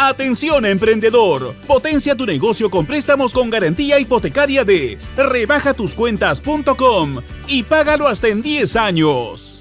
Atención emprendedor, potencia tu negocio con préstamos con garantía hipotecaria de rebajatucuentas.com y págalo hasta en 10 años.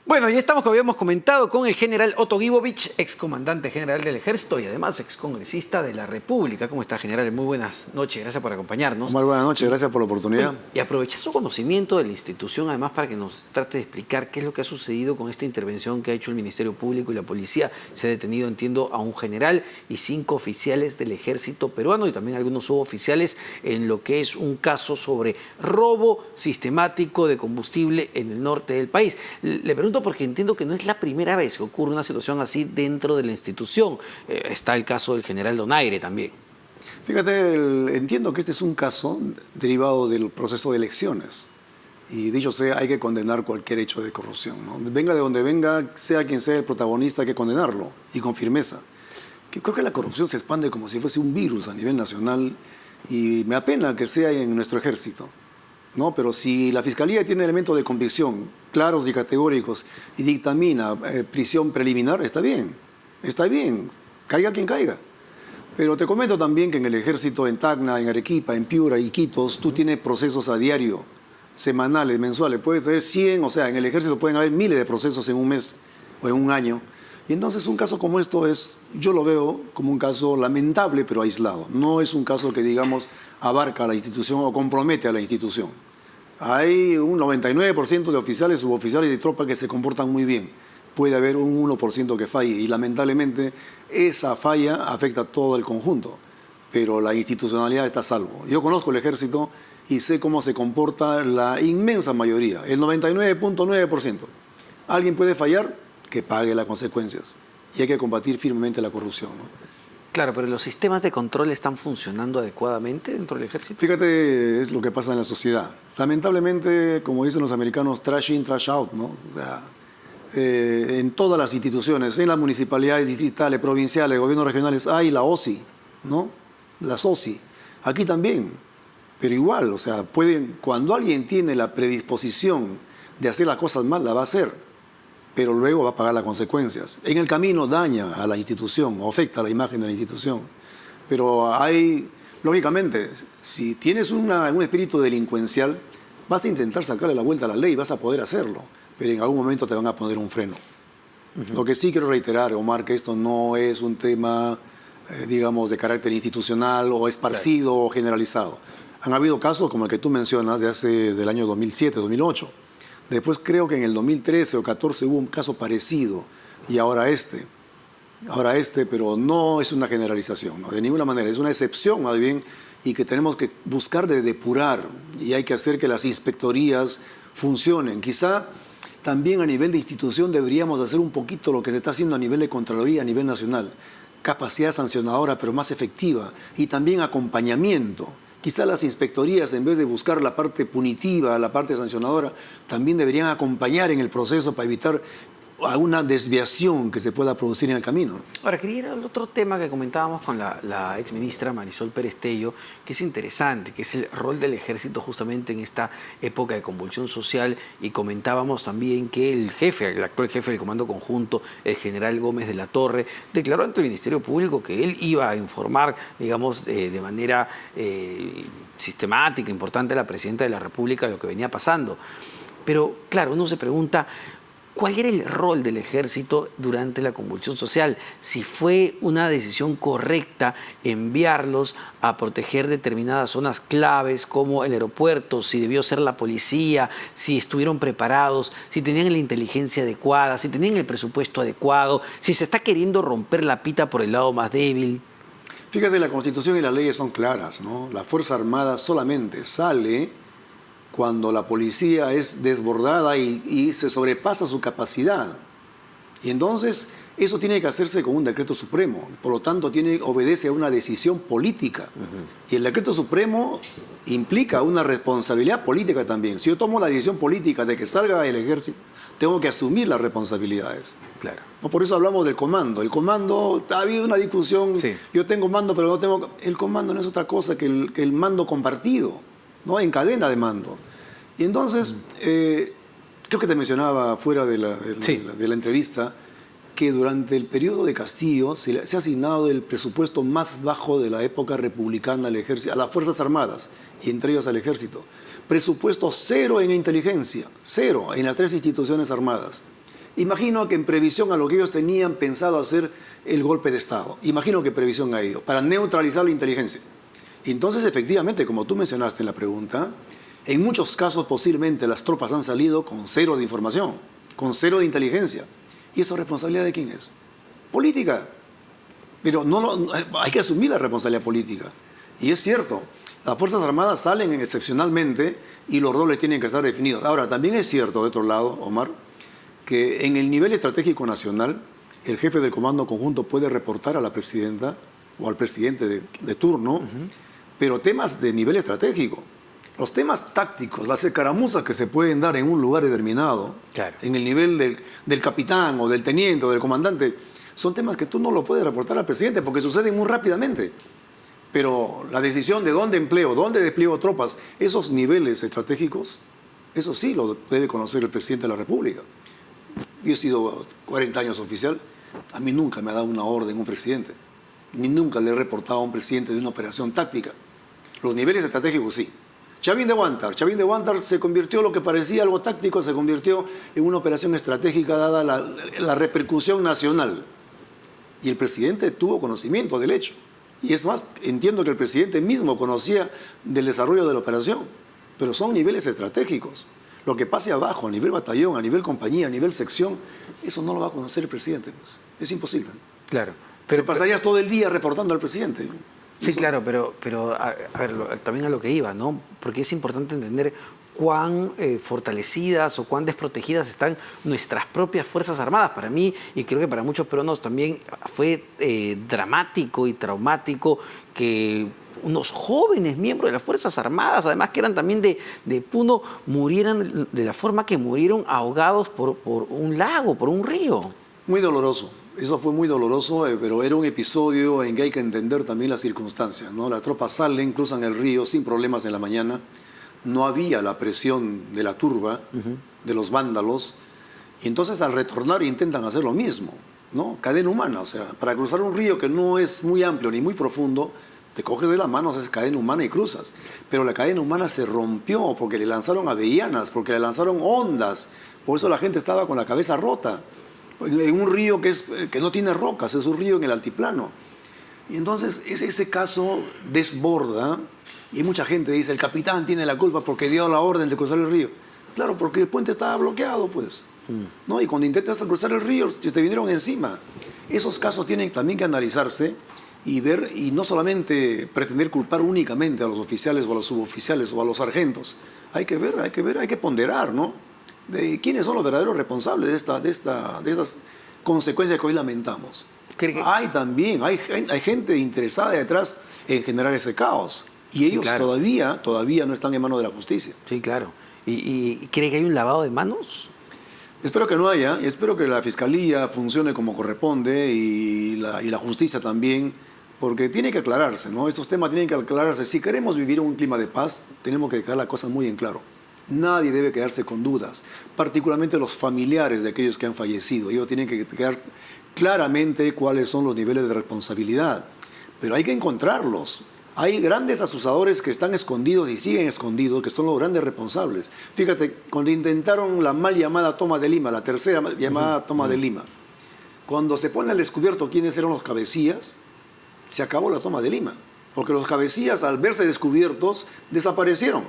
Bueno, ya estamos, como habíamos comentado, con el general Otto Guibovich, excomandante general del Ejército y además excongresista de la República. ¿Cómo está, general? Muy buenas noches, gracias por acompañarnos. Omar, buenas noches, gracias por la oportunidad. Bueno, y aprovechar su conocimiento de la institución, además, para que nos trate de explicar qué es lo que ha sucedido con esta intervención que ha hecho el Ministerio Público y la Policía. Se ha detenido, entiendo, a un general y 5 oficiales del Ejército peruano y también algunos suboficiales en lo que es un caso sobre robo sistemático de combustible en el norte del país. Le pregunto porque entiendo que no es la primera vez que ocurre una situación así dentro de la institución. Está el caso del general Donaire también. Fíjate, entiendo que este es un caso derivado del proceso de elecciones. Y dicho sea, hay que condenar cualquier hecho de corrupción, ¿no? Venga de donde venga, sea quien sea el protagonista, hay que condenarlo y con firmeza. Que creo que la corrupción se expande como si fuese un virus a nivel nacional y me apena que sea en nuestro ejército, ¿no? Pero si la Fiscalía tiene elementos de convicción claros y categóricos y dictamina prisión preliminar, está bien, caiga quien caiga. Pero te comento también que en el ejército, en Tacna, en Arequipa, en Piura, Iquitos, tú tienes procesos a diario, semanales, mensuales, puedes tener 100, o sea, en el ejército pueden haber miles de procesos en un mes o en un año. Y entonces un caso como esto yo lo veo como un caso lamentable pero aislado. No es un caso que, digamos, abarca a la institución o compromete a la institución. Hay un 99% de oficiales, suboficiales y tropas que se comportan muy bien. Puede haber un 1% que falle y lamentablemente esa falla afecta a todo el conjunto. Pero la institucionalidad está a salvo. Yo conozco el ejército y sé cómo se comporta la inmensa mayoría, el 99.9%. Alguien puede fallar, que pague las consecuencias. Y hay que combatir firmemente la corrupción, ¿no? Claro, pero los sistemas de control están funcionando adecuadamente dentro del ejército. Fíjate, es lo que pasa en la sociedad. Lamentablemente, como dicen los americanos, trash in, trash out, ¿no? O sea, en todas las instituciones, en las municipalidades distritales, provinciales, gobiernos regionales, hay la OSI, ¿no? La SOSI. Aquí también. Pero igual, o sea, cuando alguien tiene la predisposición de hacer las cosas mal, la va a hacer. Pero luego va a pagar las consecuencias. En el camino daña a la institución, o afecta a la imagen de la institución. Pero lógicamente, si tienes un espíritu delincuencial, vas a intentar sacarle la vuelta a la ley, vas a poder hacerlo, pero en algún momento te van a poner un freno. Lo que sí quiero reiterar, Omar, que esto no es un tema, digamos, de carácter institucional o esparcido o generalizado. Han habido casos como el que tú mencionas del año 2007, 2008. Después creo que en el 2013 o 2014 hubo un caso parecido y ahora este, pero no es una generalización, ¿no? De ninguna manera, es una excepción más bien y que tenemos que buscar de depurar y hay que hacer que las inspectorías funcionen. Quizá también a nivel de institución deberíamos hacer un poquito lo que se está haciendo a nivel de Contraloría, a nivel nacional, capacidad sancionadora pero más efectiva y también acompañamiento. Quizá las inspectorías, en vez de buscar la parte punitiva, la parte sancionadora, también deberían acompañar en el proceso para evitar alguna desviación que se pueda producir en el camino. Ahora, quería ir al otro tema que comentábamos con la exministra Marisol Pérez Tello, que es interesante, que es el rol del ejército justamente en esta época de convulsión social, y comentábamos también que el actual jefe del Comando Conjunto, el general Gómez de la Torre, declaró ante el Ministerio Público que él iba a informar, digamos, de manera sistemática, importante a la Presidenta de la República de lo que venía pasando. Pero, claro, uno se pregunta, ¿cuál era el rol del ejército durante la convulsión social? Si fue una decisión correcta enviarlos a proteger determinadas zonas claves como el aeropuerto, si debió ser la policía, si estuvieron preparados, si tenían la inteligencia adecuada, si tenían el presupuesto adecuado, si se está queriendo romper la pita por el lado más débil. Fíjate, la Constitución y las leyes son claras, ¿no? La Fuerza Armada solamente sale cuando la policía es desbordada y se sobrepasa su capacidad. Y entonces eso tiene que hacerse con un decreto supremo. Por lo tanto, obedece a una decisión política. Y el decreto supremo implica una responsabilidad política también. Si yo tomo la decisión política de que salga el ejército, tengo que asumir las responsabilidades. Claro. ¿No? Por eso hablamos del comando. El comando, ha habido una discusión, sí. Yo tengo mando, pero no tengo... El comando no es otra cosa que el mando compartido, ¿no? En cadena de mando. Y entonces, creo que te mencionaba fuera de la entrevista, que durante el periodo de Castillo se ha asignado el presupuesto más bajo de la época republicana al ejército, a las Fuerzas Armadas, y entre ellos al ejército. Presupuesto cero en inteligencia, cero en las 3 instituciones armadas. Imagino que en previsión a lo que ellos tenían pensado hacer el golpe de Estado, imagino que previsión a ello, para neutralizar la inteligencia. Entonces, efectivamente, como tú mencionaste en la pregunta, en muchos casos posiblemente las tropas han salido con cero de información, con cero de inteligencia. ¿Y eso responsabilidad de quién es? Política. Pero hay que asumir la responsabilidad política. Y es cierto, las Fuerzas Armadas salen excepcionalmente y los roles tienen que estar definidos. Ahora, también es cierto, de otro lado, Omar, que en el nivel estratégico nacional, el jefe del Comando Conjunto puede reportar a la presidenta o al presidente de turno, pero temas de nivel estratégico. Los temas tácticos, las escaramuzas que se pueden dar en un lugar determinado, claro, en el nivel del capitán o del teniente o del comandante, son temas que tú no los puedes reportar al presidente porque suceden muy rápidamente. Pero la decisión de dónde empleo, dónde despliego tropas, esos niveles estratégicos, eso sí lo debe conocer el presidente de la República. Yo he sido 40 años oficial, a mí nunca me ha dado una orden un presidente, ni nunca le he reportado a un presidente de una operación táctica. Los niveles estratégicos sí. Chavín de Huántar se convirtió, lo que parecía algo táctico, se convirtió en una operación estratégica dada la repercusión nacional. Y el presidente tuvo conocimiento del hecho. Y es más, entiendo que el presidente mismo conocía del desarrollo de la operación. Pero son niveles estratégicos. Lo que pase abajo, a nivel batallón, a nivel compañía, a nivel sección, eso no lo va a conocer el presidente, pues. Es imposible. Claro. Pero pasarías todo el día reportando al presidente. Sí, claro, pero a ver, también a lo que iba, ¿no? Porque es importante entender cuán fortalecidas o cuán desprotegidas están nuestras propias Fuerzas Armadas. Para mí, y creo que para muchos peruanos también fue dramático y traumático que unos jóvenes miembros de las Fuerzas Armadas, además que eran también de Puno, murieran de la forma que murieron, ahogados por un lago, por un río. Muy doloroso. Eso fue muy doloroso, pero era un episodio en que hay que entender también las circunstancias, ¿no? Las tropas salen, cruzan el río sin problemas en la mañana. No había la presión de la turba, de los vándalos. Y entonces al retornar intentan hacer lo mismo, ¿no? Cadena humana, o sea, para cruzar un río que no es muy amplio ni muy profundo, te coges de las manos, haces cadena humana y cruzas. Pero la cadena humana se rompió porque le lanzaron avellanas, porque le lanzaron ondas. Por eso la gente estaba con la cabeza rota. En un río que no tiene rocas, es un río en el altiplano. Y entonces ese caso desborda y mucha gente dice, el capitán tiene la culpa porque dio la orden de cruzar el río. Claro, porque el puente estaba bloqueado, pues. ¿No? Y cuando intentas cruzar el río, te vinieron encima. Esos casos tienen también que analizarse y ver, y no solamente pretender culpar únicamente a los oficiales o a los suboficiales o a los sargentos. Hay que ver, hay que ponderar, ¿no? De quiénes son los verdaderos responsables de estas consecuencias que hoy lamentamos. Hay gente interesada detrás en generar ese caos. Y ellos claro, todavía no están en manos de la justicia. Sí, claro. ¿Y cree que hay un lavado de manos? Espero que no haya, y espero que la Fiscalía funcione como corresponde y la justicia también, porque tiene que aclararse, ¿no? Estos temas tienen que aclararse. Si queremos vivir un clima de paz, tenemos que dejar las cosas muy en claro. Nadie debe quedarse con dudas, particularmente los familiares de aquellos que han fallecido. Ellos tienen que quedar claramente cuáles son los niveles de responsabilidad, pero hay que encontrarlos. Hay grandes asusadores que están escondidos y siguen escondidos, que son los grandes responsables. Fíjate, cuando intentaron la mal llamada toma de Lima, la tercera mal llamada toma de Lima, cuando se pone al descubierto quiénes eran los cabecillas, se acabó la toma de Lima, porque los cabecillas, al verse descubiertos, desaparecieron.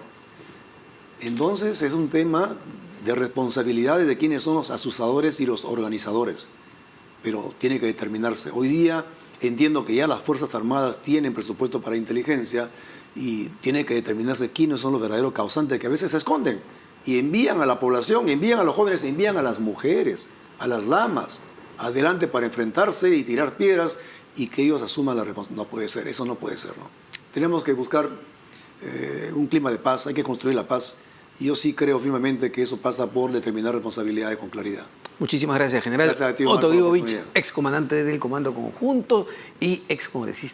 Entonces es un tema de responsabilidades de quiénes son los asusadores y los organizadores, pero tiene que determinarse. Hoy día entiendo que ya las Fuerzas Armadas tienen presupuesto para inteligencia y tiene que determinarse quiénes son los verdaderos causantes que a veces se esconden y envían a la población, envían a los jóvenes, envían a las mujeres, a las damas, adelante para enfrentarse y tirar piedras y que ellos asuman la responsabilidad. No puede ser, eso no puede ser, ¿no? Tenemos que buscar un clima de paz, hay que construir la paz. Y yo sí creo firmemente que eso pasa por determinar responsabilidades con claridad. Muchísimas gracias, general. Gracias a ti, Otto Marco, Guibovich, excomandante del Comando Conjunto y excongresista.